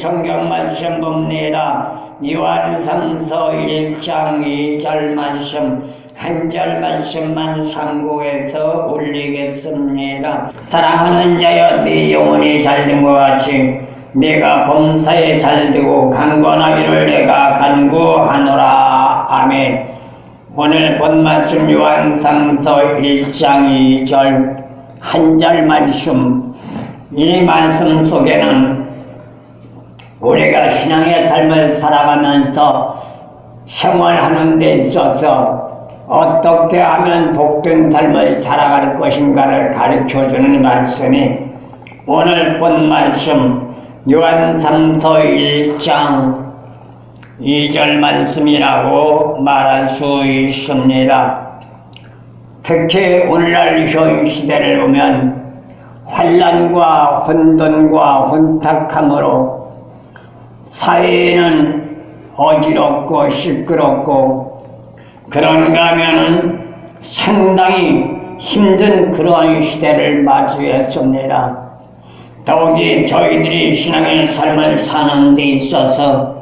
성경 말씀 봅니다. 요한상서 1장 2절 말씀, 한 절 말씀만 상고해서 올리겠습니다. 사랑하는 자여, 네 영혼이 잘된 것 같이 내가 범사에 잘되고 강건하기를 내가 간구하노라. 아멘. 오늘 본 말씀 요한상서 1장 2절 한 절 말씀, 이 말씀 속에는 우리가 신앙의 삶을 살아가면서 생활하는 데 있어서 어떻게 하면 복된 삶을 살아갈 것인가를 가르쳐주는 말씀이 오늘 본 말씀 요한상서 1장 2절 말씀이라고 말할 수 있습니다. 특히 오늘날 현 시대를 보면 환난과 혼돈과 혼탁함으로 사회는 어지럽고 시끄럽고 그런가 하면은 상당히 힘든 그러한 시대를 맞이했습니다. 더욱이 저희들이 신앙의 삶을 사는 데 있어서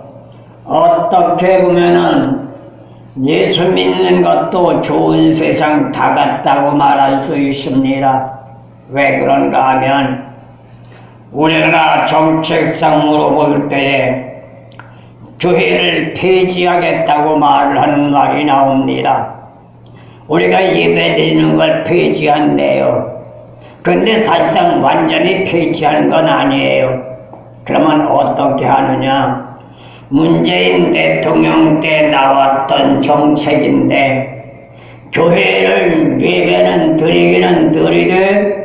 어떻게 보면은 예수 믿는 것도 좋은 세상 다 같다고 말할 수 있습니다. 왜 그런가 하면 우리나라 정책상으로 볼 때에 교회를 폐지하겠다고 말하는 말이 나옵니다. 우리가 예배드리는 걸 폐지한대요. 그런데 사실상 완전히 폐지하는 건 아니에요. 그러면 어떻게 하느냐? 문재인 대통령 때 나왔던 정책인데 교회를 예배는 드리기는 드리되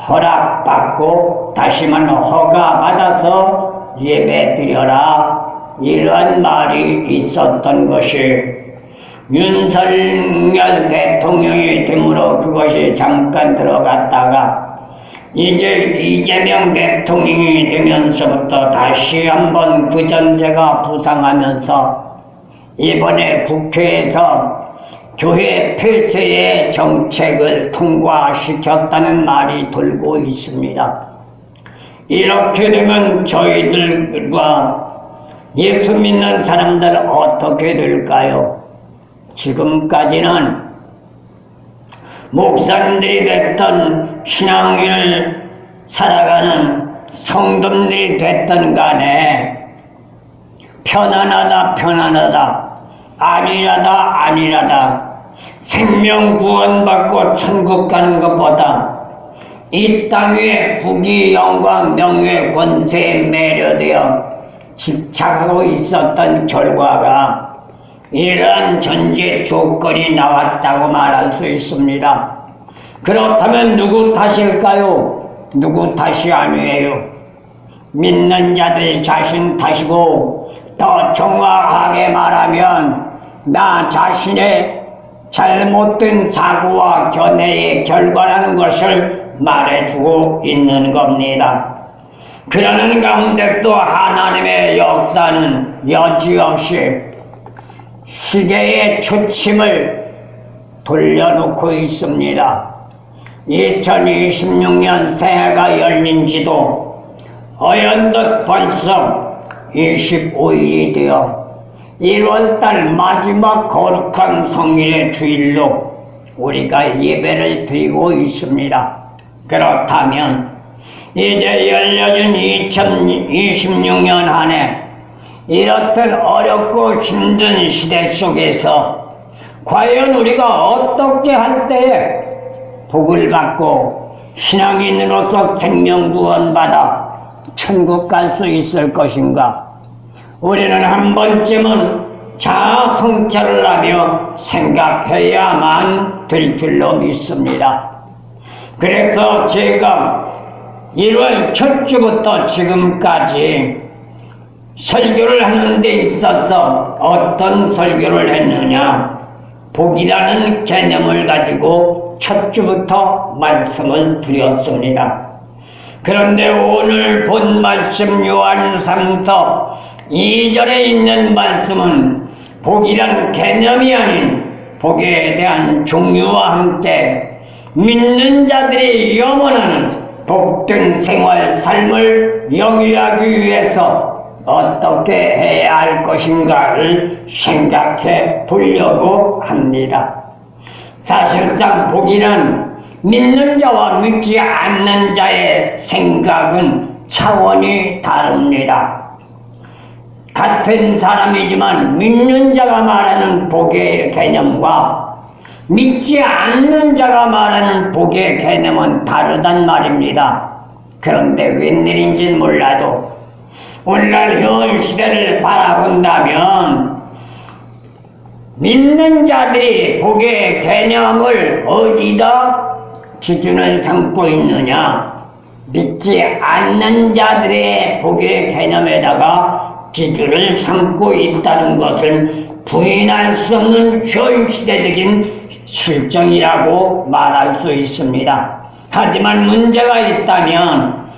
허락받고 다시 말하면 허가받아서 예배드려라, 이러한 말이 있었던 것이 윤석열 대통령이 되므로 그것이 잠깐 들어갔다가 이제 이재명 대통령이 되면서부터 다시 한번 그 전제가 부상하면서 이번에 국회에서 교회 폐쇄의 정책을 통과시켰다는 말이 돌고 있습니다. 이렇게 되면 저희들과 예수 믿는 사람들 어떻게 될까요? 지금까지는 목사님들이 됐던 신앙을 살아가는 성도들이 됐던 간에 편안하다 아니라다 생명 구원받고 천국 가는 것보다 이 땅 위에 부귀 영광 명예 권세에 매료되어 집착하고 있었던 결과가 이러한 전제 조건이 나왔다고 말할 수 있습니다. 그렇다면 누구 탓일까요? 누구 탓이 아니에요. 믿는 자들 자신 탓이고, 더 정확하게 말하면 나 자신의 잘못된 사고와 견해의 결과라는 것을 말해주고 있는 겁니다. 그러는 가운데 또 하나님의 역사는 여지없이 시대의 초침을 돌려놓고 있습니다. 2026년 새해가 열린 지도 어연덧 벌써 25일이 되어 1월달 마지막 거룩한 성일의 주일로 우리가 예배를 드리고 있습니다. 그렇다면 이제 열려진 2026년 한 해 이렇듯 어렵고 힘든 시대 속에서 과연 우리가 어떻게 할 때에 복을 받고 신앙인으로서 생명구원 받아 천국 갈 수 있을 것인가? 우리는 한 번쯤은 자아 성찰을 하며 생각해야만 될 줄로 믿습니다. 그래서 제가 1월 첫 주부터 지금까지 설교를 하는 데 있어서 어떤 설교를 했느냐, 복이라는 개념을 가지고 첫 주부터 말씀을 드렸습니다. 그런데 오늘 본 말씀 요한상서 2절에 있는 말씀은 복이란 개념이 아닌 복에 대한 종류와 함께 믿는 자들이 염원하는 복된 생활 삶을 영위하기 위해서 어떻게 해야 할 것인가를 생각해 보려고 합니다. 사실상 복이란 믿는 자와 믿지 않는 자의 생각은 차원이 다릅니다. 같은 사람이지만 믿는 자가 말하는 복의 개념과 믿지 않는 자가 말하는 복의 개념은 다르단 말입니다. 그런데 웬일인지는 몰라도 오늘날 현 시대를 바라본다면 믿는 자들이 복의 개념을 어디다 기준을 삼고 있느냐? 믿지 않는 자들의 복의 개념에다가 기준을 삼고 있다는 것은 부인할 수 없는 현 시대적인 실정이라고 말할 수 있습니다. 하지만 문제가 있다면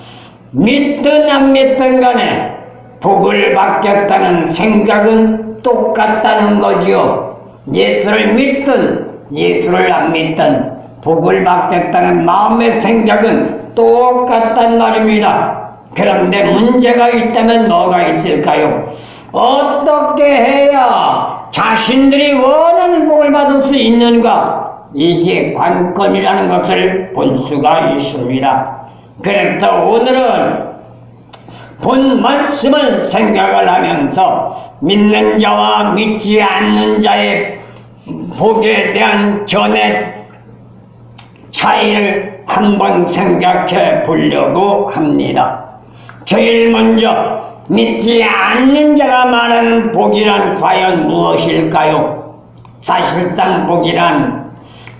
믿든 안 믿든 간에 복을 받겠다는 생각은 똑같다는 거지요. 예수를 믿든 예수를 안 믿든 복을 받겠다는 마음의 생각은 똑같단 말입니다. 그런데 문제가 있다면 뭐가 있을까요? 어떻게 해야 자신들이 원하는 복을 받을 수 있는가? 이게 관건이라는 것을 볼 수가 있습니다. 그래서 오늘은 본 말씀을 생각을 하면서 믿는 자와 믿지 않는 자의 복에 대한 견해 차이를 한번 생각해 보려고 합니다. 제일 먼저 믿지 않는 자가 말하는 복이란 과연 무엇일까요? 사실상 복이란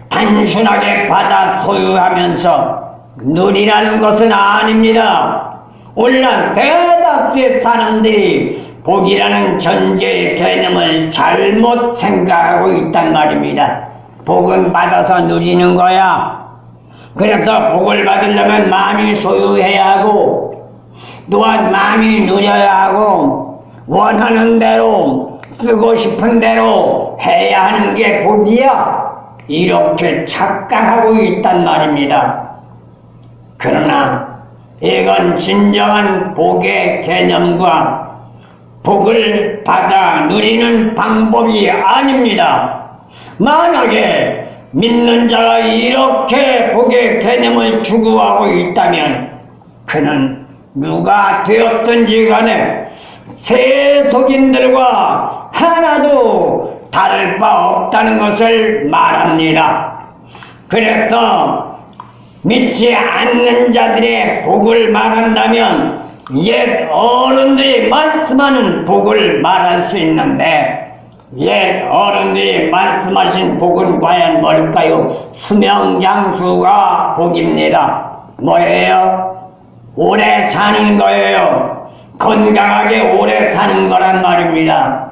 단순하게 받아 소유하면서 누리라는 것은 아닙니다. 오늘날 대다수의 사람들이 복이라는 전제의 개념을 잘못 생각하고 있단 말입니다. 복은 받아서 누리는 거야. 그래서 복을 받으려면 많이 소유해야 하고 또한 많이 누려야 하고 원하는 대로 쓰고 싶은 대로 해야 하는 게 복이야. 이렇게 착각하고 있단 말입니다. 그러나 이건 진정한 복의 개념과 복을 받아 누리는 방법이 아닙니다. 만약에 믿는 자가 이렇게 복의 개념을 추구하고 있다면 그는 누가 되었든지 간에 세속인들과 하나도 다를 바 없다는 것을 말합니다. 그래서 믿지 않는 자들의 복을 말한다면 옛 어른들이 말씀하는 복을 말할 수 있는데 옛 어른들이 말씀하신 복은 과연 뭘까요? 수명장수가 복입니다. 뭐예요? 오래 사는 거예요. 건강하게 오래 사는 거란 말입니다.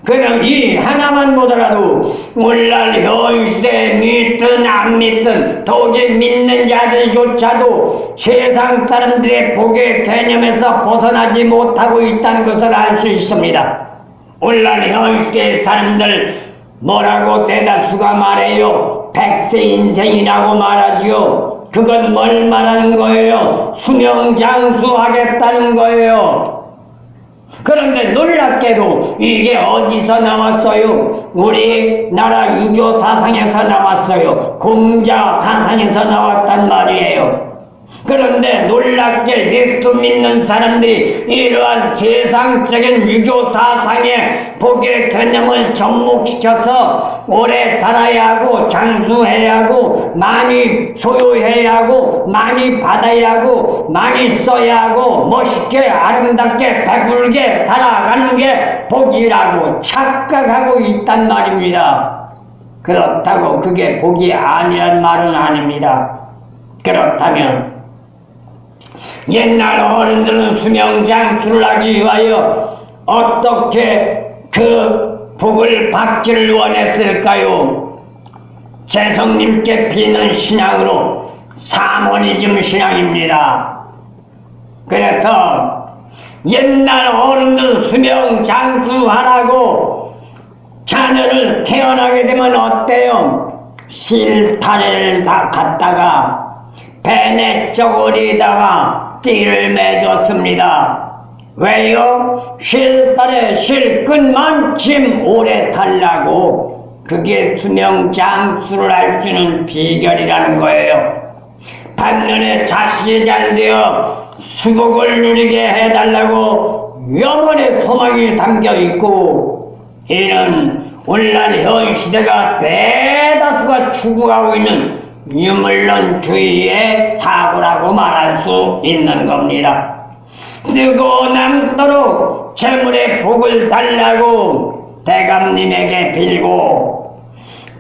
그럼 이 하나만 보더라도 오늘날 현 시대에 믿든 안 믿든 도저히 믿는 자들조차도 세상 사람들의 복의 개념에서 벗어나지 못하고 있다는 것을 알 수 있습니다. 오늘날 현 시대의 사람들 뭐라고 대다수가 말해요? 100세 인생이라고 말하지요. 그건 뭘 말하는 거예요? 수명장수하겠다는 거예요. 그런데 놀랍게도 이게 어디서 나왔어요? 우리나라 유교 사상에서 나왔어요. 공자 사상에서 나왔단 말이에요. 그런데 놀랍게 예수 믿는 사람들이 이러한 세상적인 유교 사상의 복의 개념을 접목시켜서 오래 살아야 하고 장수해야 하고 많이 소유해야 하고 많이 받아야 하고 많이 써야 하고 멋있게 아름답게 배불게 살아가는 게 복이라고 착각하고 있단 말입니다. 그렇다고 그게 복이 아니란 말은 아닙니다. 그렇다면 옛날 어른들은 수명장수를 하기 위하여 어떻게 그 복을 받기를 원했을까요? 재성님께 비는 신앙으로 사모니즘 신앙입니다. 그래서 옛날 어른들 수명장수하라고 자녀를 태어나게 되면 어때요? 실타래를 다 갖다가 배내 쪼그리다가 띠를 매줬습니다. 왜요? 실달에 실끝만 짐 오래 살라고. 그게 수명 장수를 할 수 있는 비결이라는 거예요. 반면에 자식이 잘 되어 수복을 누리게 해달라고 영원의 소망이 담겨 있고, 이는 오늘날 현 시대가 대다수가 추구하고 있는 유물론주의의 사고라고 말할 수 있는 겁니다. 쓰고 남도록 재물의 복을 달라고 대감님에게 빌고,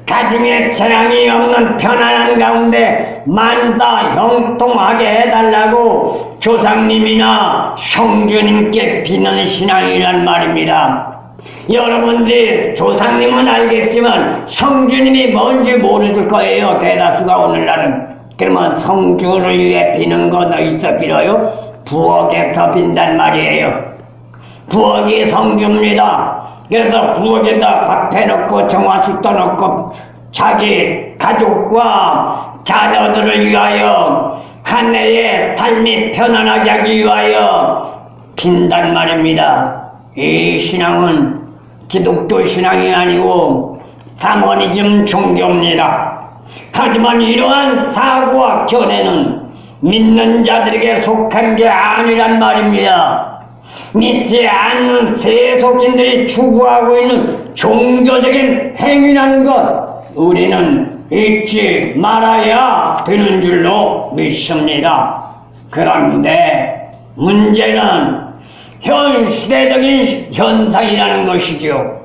가중에 재앙이 없는 편안한 가운데 만사 형통하게 해달라고 조상님이나 성주님께 비는 신앙이란 말입니다. 여러분들이 조상님은 알겠지만 성주님이 뭔지 모르실 거예요, 대다수가 오늘날은. 그러면 성주를 위해 비는 건 어디서 빌어요? 부엌에서 빈단 말이에요. 부엌이 성주입니다. 그래서 부엌에다 밥 해놓고 정화식도 넣고 자기 가족과 자녀들을 위하여 한 해의 삶이 편안하게 하기 위하여 빈단 말입니다. 이 신앙은 기독교 신앙이 아니고 사모니즘 종교입니다. 하지만 이러한 사고와 견해는 믿는 자들에게 속한 게 아니란 말입니다. 믿지 않는 세속인들이 추구하고 있는 종교적인 행위라는 것, 우리는 잊지 말아야 되는 줄로 믿습니다. 그런데 문제는 현 시대적인 현상이라는 것이죠.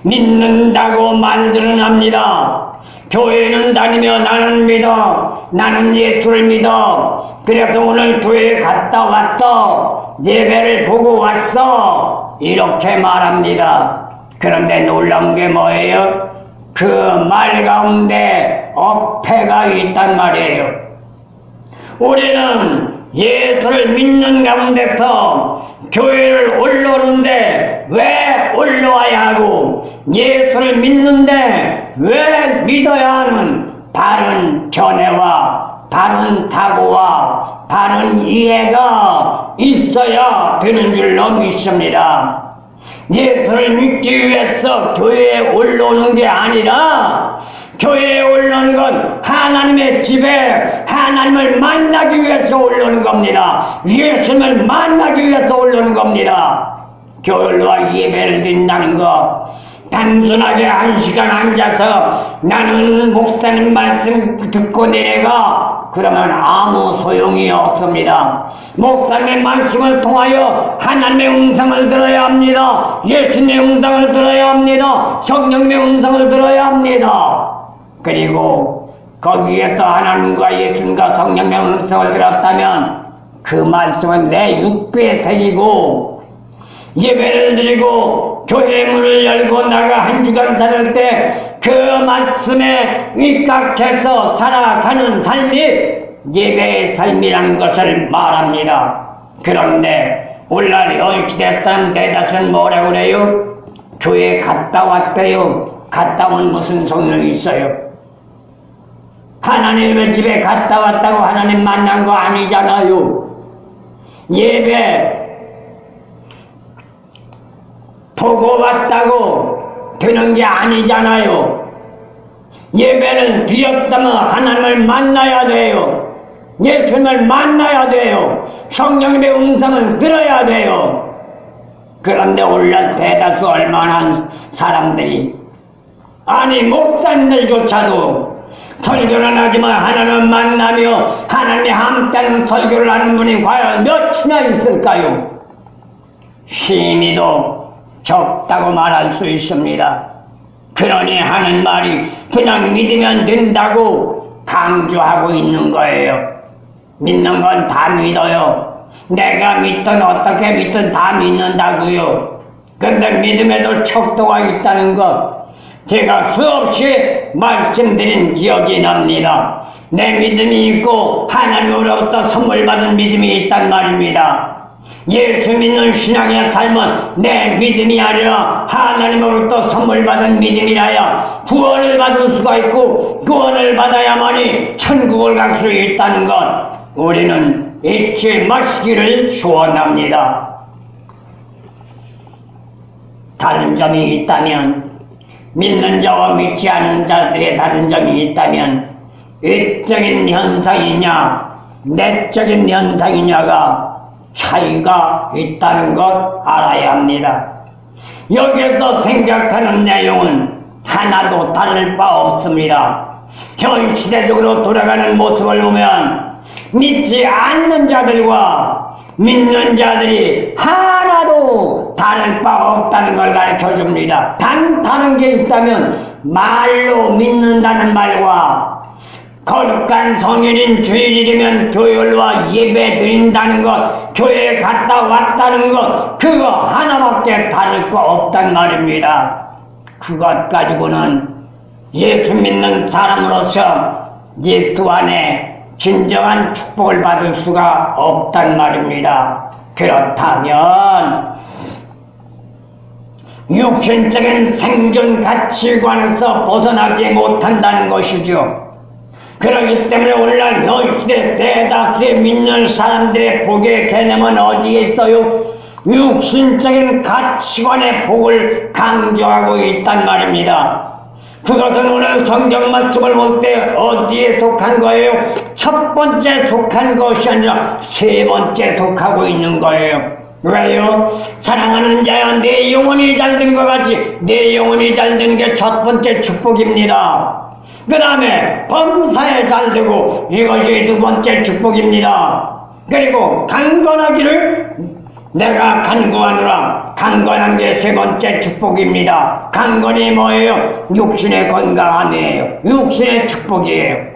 믿는다고 말들은 합니다. 교회는 다니며 나는 믿어, 나는 예수를 믿어, 그래서 오늘 교회에 갔다 왔어, 예배를 보고 왔어, 이렇게 말합니다. 그런데 놀라운 게 뭐예요? 그 말 가운데 어폐가 있단 말이에요. 우리는 예수를 믿는 가운데서 교회를 올라오는데 왜 올라와야 하고, 예수를 믿는데 왜 믿어야 하는 바른 견해와 바른 사고와 바른 이해가 있어야 되는 줄로 믿습니다. 예수를 믿기 위해서 교회에 올라오는 게 아니라, 교회에 올라오는 건 하나님의 집에 하나님을 만나기 위해서 올라오는 겁니다. 예수님을 만나기 위해서 올라오는 겁니다. 교회와 예배를 드린다는 거, 단순하게 1시간 앉아서 나는 목사님 말씀 듣고 내려가, 그러면 아무 소용이 없습니다. 목사님의 말씀을 통하여 하나님의 음성을 들어야 합니다. 예수님의 음성을 들어야 합니다. 성령의 음성을 들어야 합니다. 그리고 거기에서 하나님과 예수님과 성령의 음성을 들었다면 그 말씀을 내 육구에 새기고 예배를 드리고 교회 문을 열고 나가 1주간 살을 때 그 말씀에 입각해서 살아가는 삶이 예배의 삶이라는 것을 말합니다. 그런데 오늘날 현 시대 사람 대다수는 뭐라고 그래요? 교회 갔다 왔대요. 갔다 온 무슨 소용이 있어요? 하나님의 집에 갔다 왔다고 하나님 만난 거 아니잖아요. 예배 보고 왔다고 되는 게 아니잖아요. 예배를 드렸다면 하나님을 만나야 돼요. 예수님을 만나야 돼요. 성령님의 음성을 들어야 돼요. 그런데 오늘날 대다수 얼마나 사람들이, 아니 목사님들조차도 설교를 하지만 하나님을 만나며 하나님이 함께하는 설교를 하는 분이 과연 몇이나 있을까요? 심히도 적다고 말할 수 있습니다. 그러니 하는 말이 그냥 믿으면 된다고 강조하고 있는 거예요. 믿는 건 다 믿어요. 내가 믿든 어떻게 믿든 다 믿는다고요. 근데 믿음에도 척도가 있다는 것, 제가 수없이 말씀드린 기억이 납니다. 내 믿음이 있고 하나님으로부터 선물 받은 믿음이 있단 말입니다. 예수 믿는 신앙의 삶은 내 믿음이 아니라 하나님으로부터 선물 받은 믿음이라야 구원을 받을 수가 있고, 구원을 받아야만이 천국을 갈 수 있다는 것, 우리는 잊지 마시기를 소원합니다. 다른 점이 있다면, 믿는 자와 믿지 않은 자들의 다른 점이 있다면, 외적인 현상이냐 내적인 현상이냐가 차이가 있다는 것 알아야 합니다. 여기서 생각하는 내용은 하나도 다를 바 없습니다. 현 시대적으로 돌아가는 모습을 보면 믿지 않는 자들과 믿는 자들이 하나도 다를 바 없다는 걸 가르쳐줍니다. 단 다른 게 있다면 말로 믿는다는 말과 거룩한 성일인 주일이면 교회와 예배 드린다는 것, 교회에 갔다 왔다는 것, 그거 하나밖에 다를 거 없단 말입니다. 그것 가지고는 예수 믿는 사람으로서 예수 안에 진정한 축복을 받을 수가 없단 말입니다. 그렇다면 육신적인 생존 가치관에서 벗어나지 못한다는 것이죠. 그렇기 때문에 오늘날 현 시대 대다수의 믿는 사람들의 복의 개념은 어디에 있어요? 육신적인 가치관의 복을 강조하고 있단 말입니다. 그것은 오늘 성경 말씀을 볼 때 어디에 속한 거예요? 첫 번째 속한 것이 아니라 세 번째 속하고 있는 거예요. 왜요? 사랑하는 자야, 내 영혼이 잘된 것 같이 내 영혼이 잘되는 게 첫 번째 축복입니다. 그 다음에 범사에 잘되고 이것이 두 번째 축복입니다. 그리고 강건하기를 내가 간구하노라, 강건한 게 세 번째 축복입니다. 강건이 뭐예요? 육신의 건강함이에요. 육신의 축복이에요.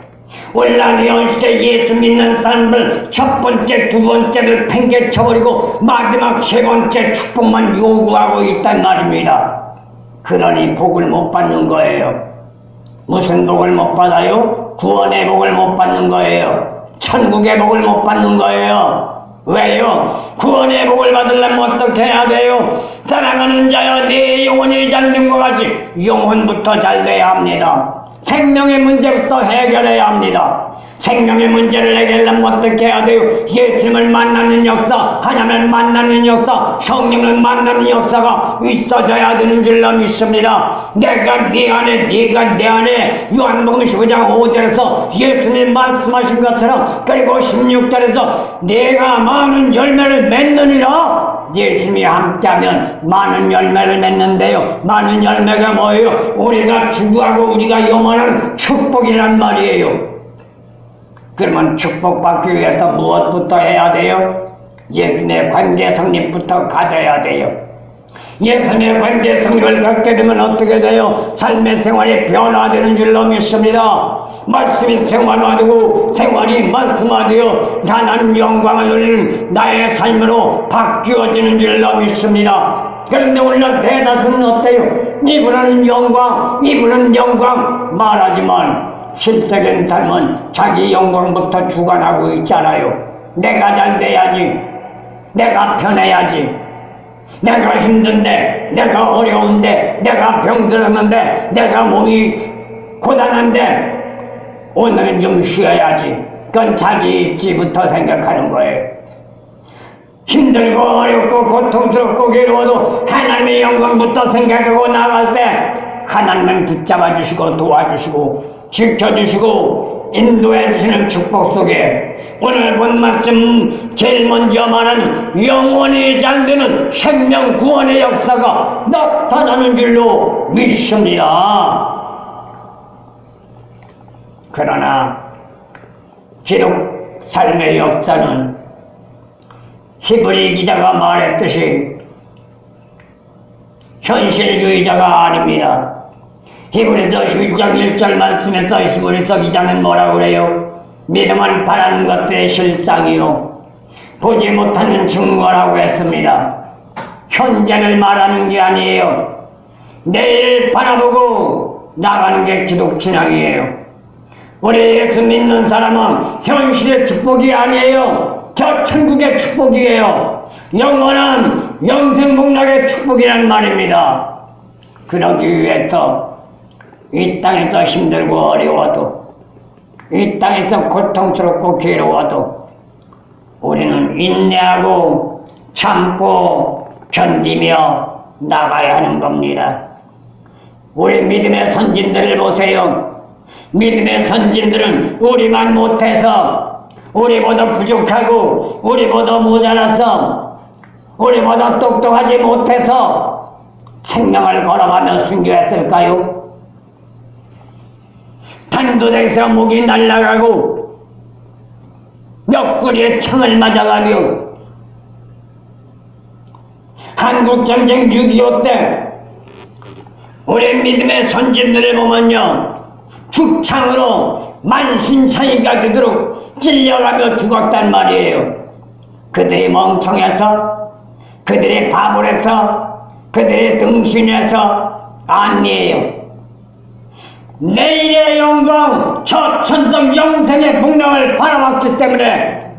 오늘날 현 시대 예수 믿는 사람들 첫 번째, 두 번째를 팽개쳐버리고 마지막 세 번째 축복만 요구하고 있단 말입니다. 그러니 복을 못 받는 거예요. 무슨 복을 못 받아요? 구원의 복을 못 받는 거예요. 천국의 복을 못 받는 거예요. 왜요? 구원의 복을 받으려면 어떻게 해야 돼요? 사랑하는 자여, 내 영혼이 잘된 것 같이 영혼부터 잘 돼야 합니다. 생명의 문제부터 해결해야 합니다. 생명의 문제를 해결하려면 어떻게 해야 돼요? 예수님을 만나는 역사, 하나님을 만나는 역사, 성령을 만나는 역사가 있어져야 되는 줄로 믿습니다. 내가 네 안에, 네가 내 안에, 요한복음 15장 5절에서 예수님 말씀하신 것처럼, 그리고 16절에서 내가 많은 열매를 맺느니라, 예수님이 함께하면 많은 열매를 맺는데요. 많은 열매가 뭐예요? 우리가 추구하고 우리가 영원한 축복이란 말이에요. 그러면 축복받기 위해서 무엇부터 해야 돼요? 예수님의 관계 성립부터 가져야 돼요. 예수님의 관계 성립을 갖게 되면 어떻게 돼요? 삶의 생활이 변화되는 줄로 믿습니다. 말씀이 생활화되고 생활이 말씀화되어 하나님 영광을 누리는 나의 삶으로 바뀌어지는 줄로 믿습니다. 그런데 오늘날 대다수는 어때요? 이분은 영광 말하지만 실제된 삶은 자기 영광부터 주관하고 있잖아요. 내가 잘 돼야지, 내가 편해야지, 내가 힘든데, 내가 어려운데, 내가 병들었는데, 내가 몸이 고단한데 오늘은 좀 쉬어야지. 그건 자기 입지부터 생각하는 거예요. 힘들고 어렵고 고통스럽고 괴로워도 하나님의 영광부터 생각하고 나갈 때 하나님은 붙잡아 주시고 도와주시고 지켜주시고 인도해 주시는 축복 속에 오늘 본 말씀 제일 먼저 말하는 영원히 잘되는 생명 구원의 역사가 나타나는 줄로 믿습니다. 그러나 기록 삶의 역사는 히브리 기자가 말했듯이 현실주의자가 아닙니다. 히브리서 11장 1절 말씀에서 히브리서 기자는 뭐라고 그래요? 믿음은 바라는 것들의 실상이요 보지 못하는 증거라고 했습니다. 현재를 말하는 게 아니에요. 내일 바라보고 나가는 게 기독신앙이에요. 우리 예수 믿는 사람은 현실의 축복이 아니에요. 저 천국의 축복이에요. 영원한 영생복락의 축복이란 말입니다. 그러기 위해서 이 땅에서 힘들고 어려워도, 이 땅에서 고통스럽고 괴로워도 우리는 인내하고 참고 견디며 나가야 하는 겁니다. 우리 믿음의 선진들을 보세요. 믿음의 선진들은 우리만 못해서, 우리보다 부족하고, 우리보다 모자라서, 우리보다 똑똑하지 못해서 생명을 걸어가며 순교했을까요? 단도대에서 목이 날아가고 옆구리에 창을 맞아가며 한국전쟁 6.25 때 우리 믿음의 선진들을 보면요, 죽창으로 만신창이가 되도록 찔려가며 죽었단 말이에요. 그들이 멍청해서, 그들이 바보라서, 그들이 등신해서 아니에요. 내일의 영광, 저 천성 영생의 복락을 바라봤기 때문에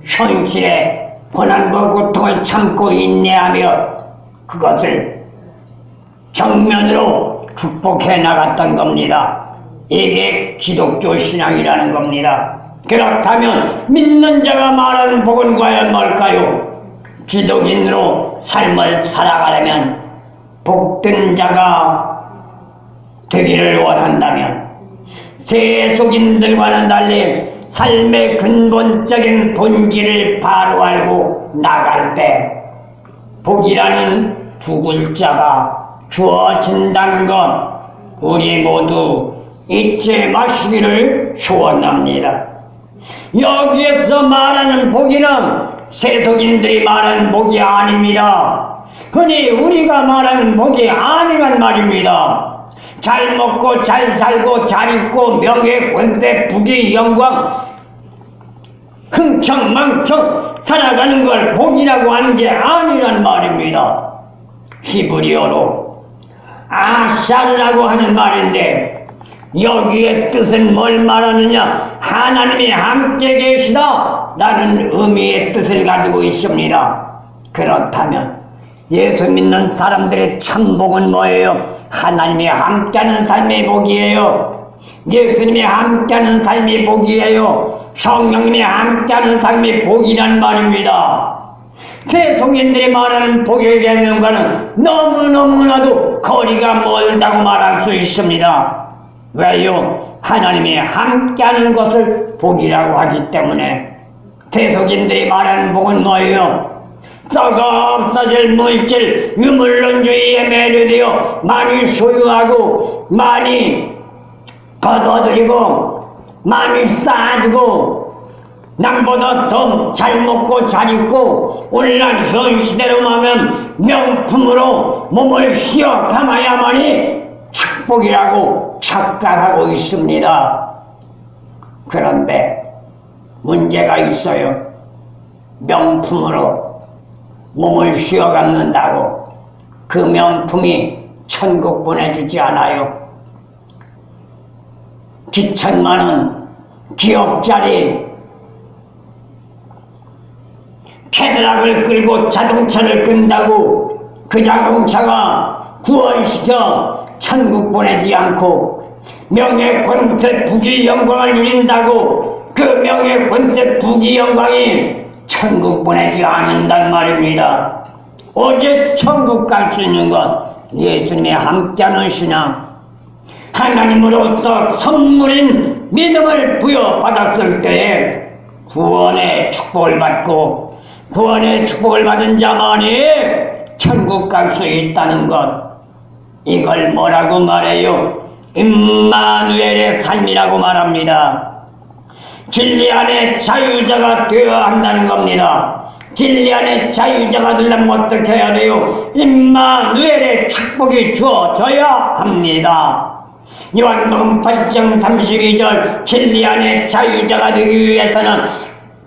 현실의 고난과 고통을 참고 인내하며 그것을 정면으로 극복해 나갔던 겁니다. 이게 기독교 신앙이라는 겁니다. 그렇다면 믿는 자가 말하는 복은 과연 뭘까요? 기독인으로 삶을 살아가려면, 복된 자가 되기를 원한다면 세속인들과는 달리 삶의 근본적인 본질을 바로 알고 나갈 때 복이라는 두 글자가 주어진다는 것 우리 모두 잊지 마시기를 소원합니다. 여기에서 말하는 복이는 세속인들이 말하는 복이 아닙니다. 흔히 우리가 말하는 복이 아니란 말입니다. 잘 먹고 잘 살고 잘 입고 명예 권세 부귀 영광 흥청망청 살아가는 걸 복이라고 하는 게 아니란 말입니다. 히브리어로 아샬라고 하는 말인데 여기에 뜻은 뭘 말하느냐? 하나님이 함께 계시다 라는 의미의 뜻을 가지고 있습니다. 그렇다면 예수 믿는 사람들의 참복은 뭐예요? 하나님이 함께하는 삶의 복이에요. 예수님이 함께하는 삶의 복이에요. 성령님이 함께하는 삶의 복이란 말입니다. 세속인들이 말하는 복에 대한 것은 너무너무나도 거리가 멀다고 말할 수 있습니다. 왜요? 하나님이 함께하는 것을 복이라고 하기 때문에. 세속인들이 말하는 복은 뭐예요? 썩어 없어질 물질, 유물론주의에 매료되어 많이 소유하고 많이 거둬들이고 많이 쌓아두고 남보다 더 잘 먹고 잘 입고 오늘날 현 시대로 하면 명품으로 몸을 휘어 감아야만이 축복이라고 착각하고 있습니다. 그런데 문제가 있어요. 명품으로 몸을 휘어감는다고 그 명품이 천국 보내주지 않아요. 기천만원 기억짜리 캐딜락을 끌고 자동차를 끈다고 그 자동차가 구원시켜 천국 보내지 않고 명예 권세 부귀 영광을 누린다고 그 명예 권세 부귀 영광이 천국 보내지 않는단 말입니다. 오직 천국 갈 수 있는 것 예수님이 함께하는 신앙, 하나님으로부터 선물인 믿음을 부여받았을 때에 구원의 축복을 받고 구원의 축복을 받은 자만이 천국 갈 수 있다는 것, 이걸 뭐라고 말해요? 임마누엘의 삶이라고 말합니다. 진리 안에 자유자가 되어야 한다는 겁니다. 진리 안에 자유자가 되려면 어떻게 해야 돼요? 임마누엘의 축복이 주어져야 합니다. 요한복음 8장 32절 진리 안에 자유자가 되기 위해서는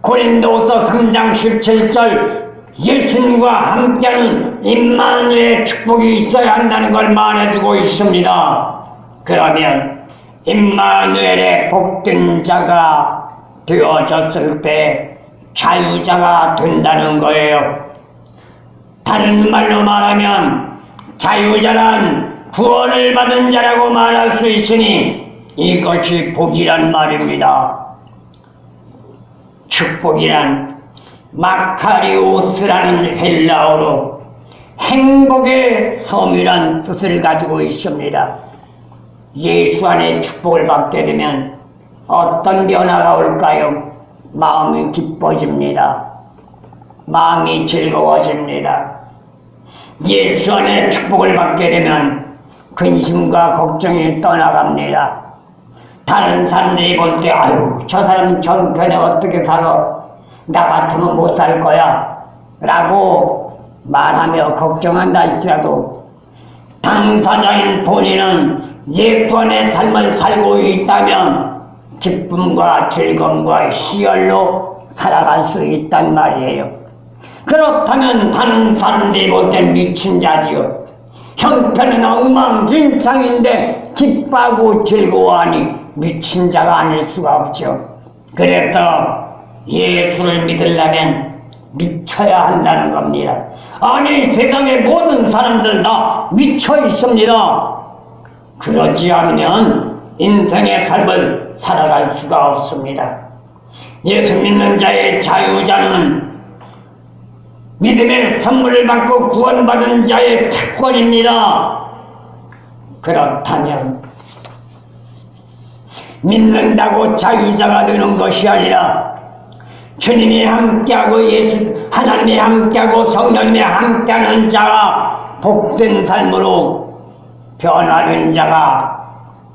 고린도서 3장 17절 예수님과 함께하는 임마누엘의 축복이 있어야 한다는 걸 말해주고 있습니다. 그러면 임마누엘의 복된 자가 되어졌을 때 자유자가 된다는 거예요. 다른 말로 말하면 자유자란 구원을 받은 자라고 말할 수 있으니 이것이 복이란 말입니다. 축복이란 마카리오스라는 헬라어로 행복의 섬이란 뜻을 가지고 있습니다. 예수 안에 축복을 받게 되면 어떤 변화가 올까요? 마음이 기뻐집니다. 마음이 즐거워집니다. 예수 안에 축복을 받게 되면 근심과 걱정이 떠나갑니다. 다른 사람들이 볼 때 아유 저 사람 정편에 어떻게 살아? 나 같으면 못 살 거야 라고 말하며 걱정한다 할지라도 당사자인 본인은 예수 안의 삶을 살고 있다면 기쁨과 즐거움과 희열로 살아갈 수 있단 말이에요. 그렇다면 다른 사람들이 볼 땐 미친 자지요. 형편은 엉망진창인데 기뻐하고 즐거워하니 미친 자가 아닐 수가 없죠. 그래서 예수를 믿으려면 미쳐야 한다는 겁니다. 아니 세상의 모든 사람들 다 미쳐 있습니다. 그러지 않으면 인생의 삶을 살아갈 수가 없습니다. 예수 믿는 자의 자유자는 믿음의 선물을 받고 구원받은 자의 특권입니다. 그렇다면 믿는다고 자유자가 되는 것이 아니라 주님이 함께하고 하나님이 함께하고 성령님이 함께하는 자가 복된 삶으로 변화된 자가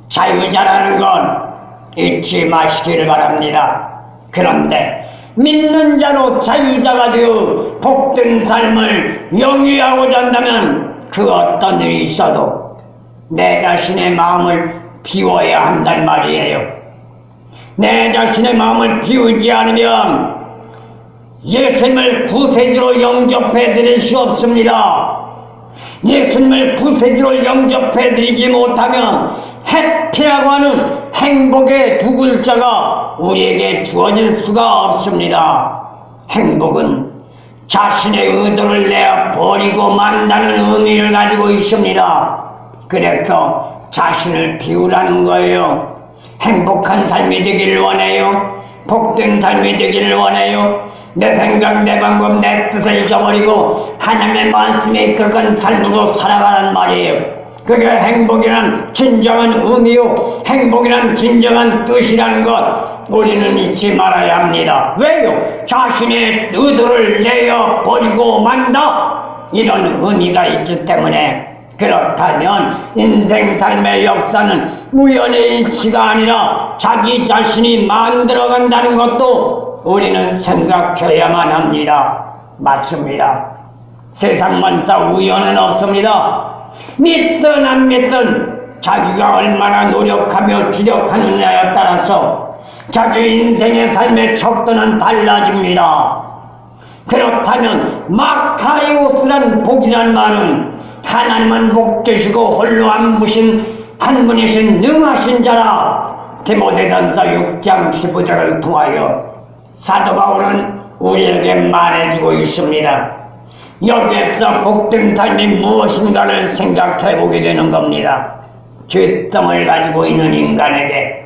자유자라는 건 잊지 마시기를 바랍니다. 그런데 믿는 자로 자유자가 되어 복된 삶을 영위하고자 한다면 그 어떤 일이 있어도 내 자신의 마음을 비워야 한단 말이에요. 내 자신의 마음을 비우지 않으면 예수님을 구세주로 영접해 드릴 수 없습니다. 예수님을 구세주로 영접해 드리지 못하면 해피라고 하는 행복의 두 글자가 우리에게 주어질 수가 없습니다. 행복은 자신의 의도를 내어 버리고 만다는 의미를 가지고 있습니다. 그래서 자신을 비우라는 거예요. 행복한 삶이 되기를 원해요. 복된 삶이 되기를 원해요. 내 생각, 내 방법, 내 뜻을 잊어버리고 하나님의 말씀에 이끌어간 삶으로 살아가란 말이에요. 그게 행복이란 진정한 의미요, 행복이란 진정한 뜻이라는 것 우리는 잊지 말아야 합니다. 왜요? 자신의 의도를 내어 버리고 만다, 이런 의미가 있기 때문에. 그렇다면 인생 삶의 역사는 우연의 일치가 아니라 자기 자신이 만들어간다는 것도 우리는 생각해야만 합니다. 맞습니다. 세상 만사 우연은 없습니다. 믿든 안 믿든 자기가 얼마나 노력하며 주력하느냐에 따라서 자기 인생의 삶의 척도는 달라집니다. 그렇다면 마카리오스란 복이란 말은 하나님은 복되시고 홀로 한 분이신 능하신 자라 디모데전서 6장 15절을 통하여 사도 바울은 우리에게 말해주고 있습니다. 여기에서 복된 삶이 무엇인가를 생각해 보게 되는 겁니다. 죄성을 가지고 있는 인간에게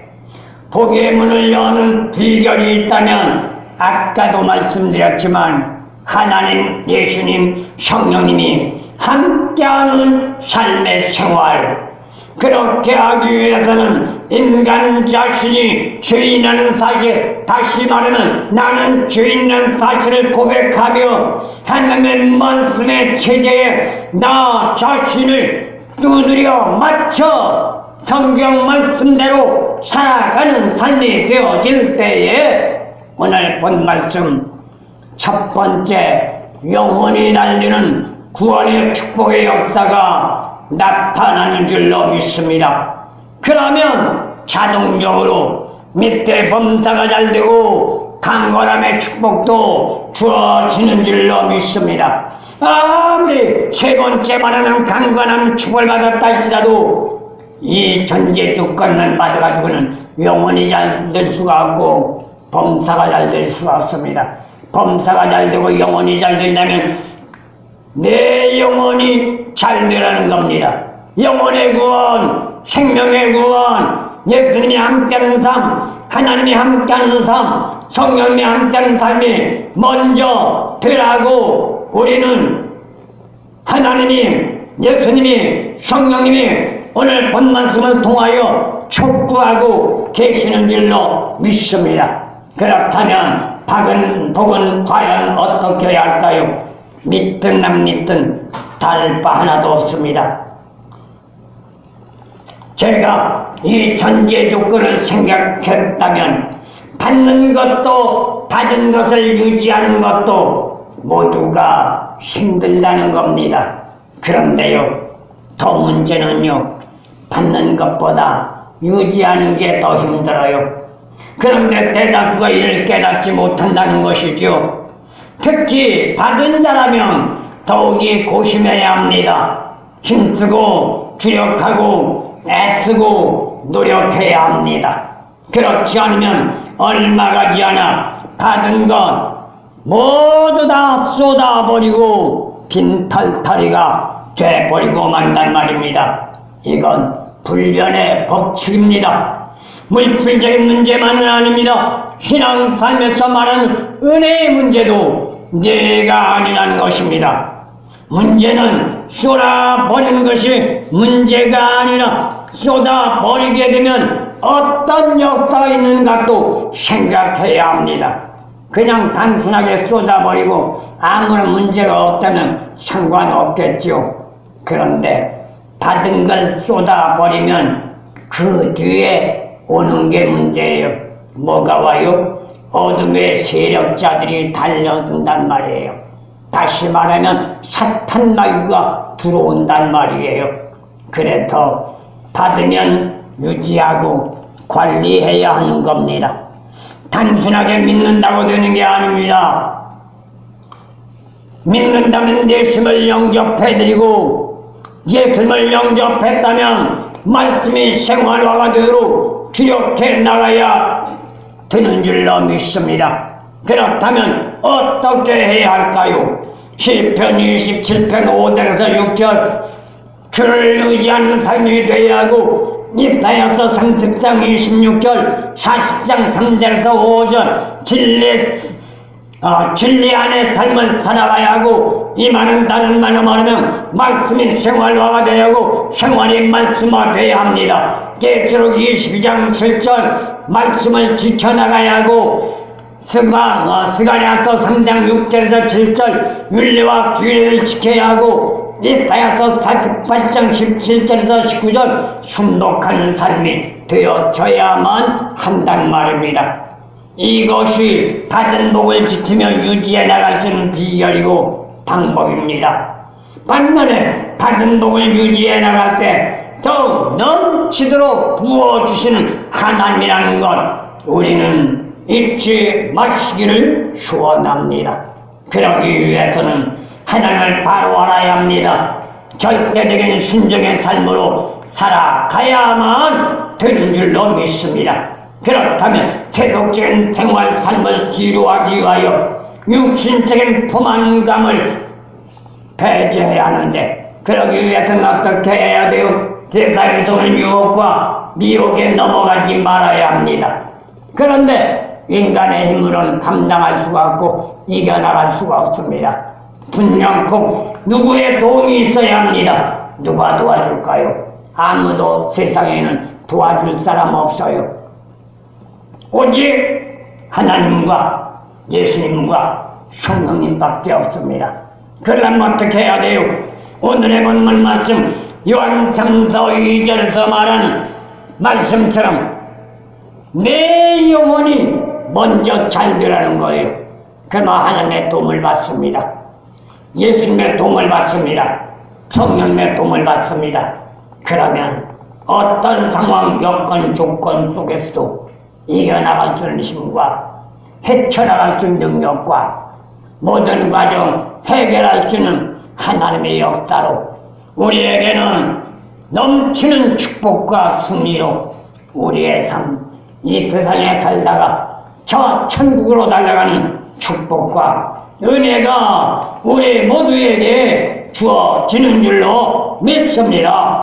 복의 문을 여는 비결이 있다면 아까도 말씀드렸지만 하나님, 예수님, 성령님이 함께하는 삶의 생활, 그렇게 하기 위해서는 인간 자신이 죄인이라는 사실, 다시 말하면 나는 죄인이라는 사실을 고백하며 하나님의 말씀의 체제에 나 자신을 두드려 맞춰 성경 말씀대로 살아가는 삶이 되어질 때에 오늘 본 말씀 첫 번째 영원히 달리는 구원의 축복의 역사가 나타나는 줄로 믿습니다. 그러면 자동적으로 밑에 범사가 잘 되고 강건함의 축복도 주어지는 줄로 믿습니다. 아무리 세 번째 말하는 강건함 축복을 받았다 할지라도 이 전제 조건만 받아가지고는 영원히 잘 될 수가 없고 범사가 잘 될 수가 없습니다. 범사가 잘 되고 영혼이 잘 된다면 내 영혼이 잘 되라는 겁니다. 영혼의 구원, 생명의 구원, 예수님이 함께하는 삶, 하나님이 함께하는 삶, 성령이 함께하는 삶이 먼저 되라고 우리는 하나님이, 예수님이, 성령님이 오늘 본 말씀을 통하여 촉구하고 계시는 줄로 믿습니다. 그렇다면 복은 과연 어떻게 해야 할까요? 믿든 안 믿든 다를 바 하나도 없습니다. 제가 이 전제 조건을 생각했다면 받는 것도 받은 것을 유지하는 것도 모두가 힘들다는 겁니다. 그런데요, 더 문제는요, 받는 것보다 유지하는 게 더 힘들어요. 그런데 대다수가 이를 깨닫지 못한다는 것이죠. 특히 받은 자라면 더욱이 고심해야 합니다. 힘쓰고 주력하고 애쓰고 노력해야 합니다. 그렇지 않으면 얼마 가지 않아 받은 것 모두 다 쏟아버리고 빈털터리가 돼버리고 만단 말입니다. 이건 불변의 법칙입니다. 물질적인 문제만은 아닙니다. 신앙 삶에서 말하는 은혜의 문제도 내가 아니라는 것입니다. 문제는 쏟아버리는 것이 문제가 아니라 쏟아버리게 되면 어떤 역사가 있는가도 생각해야 합니다. 그냥 단순하게 쏟아버리고 아무런 문제가 없다면 상관없겠죠. 그런데 받은 걸 쏟아버리면 그 뒤에 오는 게 문제예요. 뭐가 와요? 어둠의 세력자들이 달려든단 말이에요. 다시 말하면 사탄 마귀가 들어온단 말이에요. 그래서 받으면 유지하고 관리해야 하는 겁니다. 단순하게 믿는다고 되는 게 아닙니다. 믿는다면 예수님을 영접해드리고 예수님을 영접했다면 말씀이 생활화가 되도록 주력해 나가야 되는 줄로 믿습니다. 그렇다면 어떻게 해야 할까요? 시편 27편 5절에서 6절 주를 의지하는 삶이 되어야 하고 이사야서 30장 26절 40장 3절에서 5절 진리 안에 삶을 살아가야 하고 이 말은 다른 말로 말하면 말씀이 생활화가 되어야 하고 생활이 말씀화되어야 합니다. 계시록 22장 7절 말씀을 지켜나가야 하고 스가랴서 3장 6절에서 7절 윤리와 규례를 지켜야 하고 이사야서 48장 17절에서 19절 순독하는 삶이 되어져야만 한단 말입니다. 이것이 받은 복을 지키며 유지해 나갈 수 있는 비결이고 방법입니다. 반면에 받은 복을 유지해 나갈 때 더욱 넘치도록 부어주시는 하나님이라는 것 우리는 잊지 마시기를 소원합니다. 그러기 위해서는 하나님을 바로 알아야 합니다. 절대적인 순종의 삶으로 살아가야만 되는 줄로 믿습니다. 그렇다면 세속적인 생활 삶을 지루하기 위하여 육신적인 포만감을 배제해야 하는데 그러기 위해서는 어떻게 해야 돼요? 세상에서 오는 유혹과 미혹에 넘어가지 말아야 합니다. 그런데 인간의 힘으로는 감당할 수가 없고 이겨나갈 수가 없습니다. 분명 꼭 누구의 도움이 있어야 합니다. 누가 도와줄까요? 아무도 세상에는 도와줄 사람 없어요. 오직 하나님과 예수님과 성령님밖에 없습니다. 그러면 어떻게 해야 돼요? 오늘의 본문 말씀 요한 3서 2절에서 말하는 말씀처럼 내 영혼이 먼저 잘 되라는 거예요. 그러면 하나님의 도움을 받습니다. 예수님의 도움을 받습니다. 성령의 도움을 받습니다. 그러면 어떤 상황, 여건, 조건 속에서도 이겨나갈 수 있는 힘과 헤쳐나갈 수 있는 능력과 모든 과정 해결할 수 있는 하나님의 역사로 우리에게는 넘치는 축복과 승리로 우리의 삶, 이 세상에 살다가 저 천국으로 달려가는 축복과 은혜가 우리 모두에게 주어지는 줄로 믿습니다.